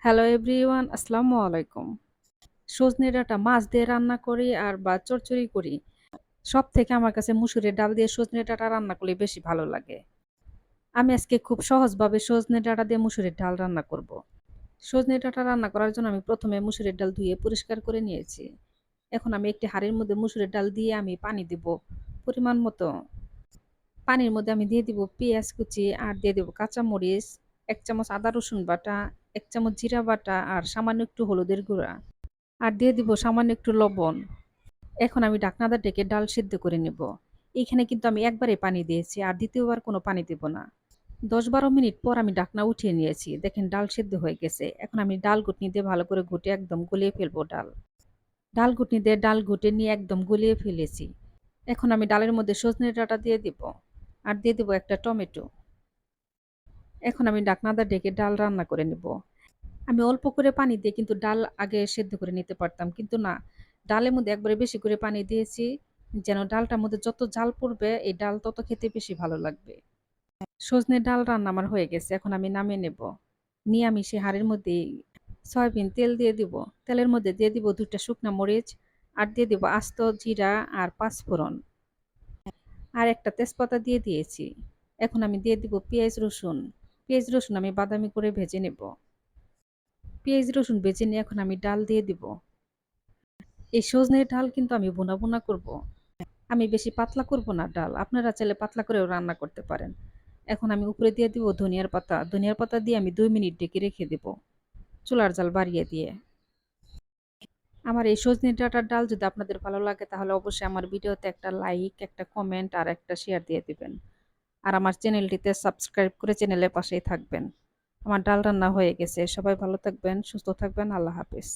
Hello everyone, আসসালামু আলাইকুম। সজনে ডাঁটা মাছ দিয়ে রান্না করি আর বা চচ্চড়ি করি। সবথেকে আমার কাছে মুসুরির ডাল দিয়ে সজনে ডাঁটা রান্না করলে বেশি ভালো লাগে। আমি আজকে খুব সহজভাবে সজনে ডাঁটা দিয়ে মুসুরির ডাল রান্না করব। সজনে ডাঁটা রান্না করার জন্য আমি প্রথমে মুসুরির ডাল ধুয়ে পরিষ্কার করে নিয়েছি। এখন আমি একটি হাঁড়ির মধ্যে মুসুরির ডাল দিয়ে আমি পানি দিব পরিমাণ মতো। পানির মধ্যে আমি দিয়ে দিব পেঁয়াজ কুচি আর দিয়ে দিব কাঁচামরিচ, ১ চামচ আদা রসুন বাটা, ১ চামচ জিরা বাটা আর সামান্য একটু হলুদের গুঁড়া। আর দিয়ে দিব সামান্য একটু লবণ। এখন আমি ঢাকনাটা ডেকে ডাল সিদ্ধ করে নেব। এইখানে কিন্তু আমি একবারে পানি দিয়েছি আর দ্বিতীয়বার কোনো পানি দিব না। ১০-১২ মিনিট পর আমি ঢাকনা উঠিয়ে নিয়েছি। দেখেন ডাল সিদ্ধ হয়ে গেছে। এখন আমি ডাল ঘুটনি দিয়ে ভালো করে ঘুটে একদম গলিয়ে ফেলবো ডাল। ডাল ঘুটনি দিয়ে ডাল ঘুটে নিয়ে একদম গলিয়ে ফেলেছি। এখন আমি ডালের মধ্যে সজনে ডাঁটা দিয়ে দিব। আর দিয়ে দিব একটা টমেটো। এখন আমি ঢাকনাটা ডেকে ডাল রান্না করে নেব। আমি অল্প করে পানি দিয়ে কিন্তু ডাল আগে সেদ্ধ করে নিতে পারতাম। কিন্তু না, ডালের মধ্যে একবারে বেশি করে পানি দিয়েছি, যেন ডালটার মধ্যে যত জাল পড়বে এই ডাল তত খেতে বেশি ভালো লাগবে। সজনের ডাল রান্না আমার হয়ে গেছে। এখন আমি নামিয়ে নেব। নিয়ে আমি সেই হাঁড়ির মধ্যে সয়াবিন তেল দিয়ে দিব। তেলের মধ্যে দিয়ে দিব ২ টা শুকনা মরিচ আর দিয়ে দিব আস্ত জিরা আর পাঁচফোড়ন আর একটা তেজপাতা দিয়ে দিয়েছি। এখন আমি দিয়ে দিব পেঁয়াজ রসুন। পেঁয়াজ রসুন আমি বাদামি করে ভেজে নেব। পেঁয়াজ রসুন ভেজে নিয়ে এখন আমি ডাল দিয়ে দিব। এই সজনের ডাল কিন্তু আমি ভুনা, ভুনা করব। আমি বেশি পাতলা করব না ডাল। আপনারা চাইলে পাতলা করেও রান্না করতে পারেন। এখন আমি উপরে দিয়ে দিব ধনিয়ার পাতা। ধনিয়ার পাতা দিয়ে আমি ২ মিনিট ঢেকে রেখে দেব। চুলার জাল বাড়িয়ে দিয়ে। আমার এই সজনে ডাঁটার ডাল যদি আপনাদের ভালো লাগে তাহলে অবশ্যই আমার ভিডিওতে একটা লাইক, একটা কমেন্ট আর একটা শেয়ার দিয়ে দিবেন। আর আমার চ্যানেলটিতে সাবস্ক্রাইব করে চ্যানেলের পাশেই থাকবেন। আমার ডাল রান্না হয়ে গেছে। সবাই ভালো থাকবেন, সুস্থ থাকবেন। আল্লাহ হাফেজ।